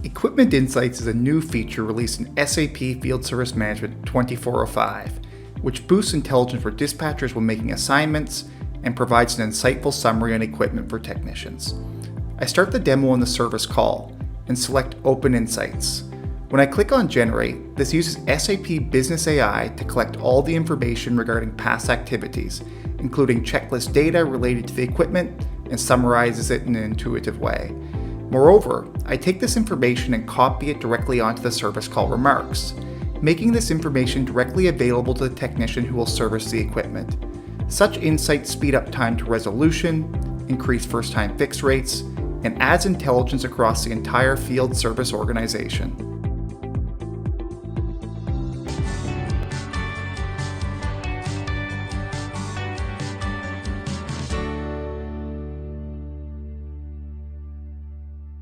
Equipment Insights is a new feature released in SAP Field Service Management 2405, which boosts intelligence for dispatchers when making assignments and provides an insightful summary on equipment for technicians. I start the demo on the service call and select Open Insights. When I click on Generate, this uses SAP Business AI to collect all the information regarding past activities, including checklist data related to the equipment, and summarizes it in an intuitive way. Moreover, I take this information and copy it directly onto the service call remarks, making this information directly available to the technician who will service the equipment. Such insights speed up time to resolution, increase first-time fix rates, and adds intelligence across the entire field service organization.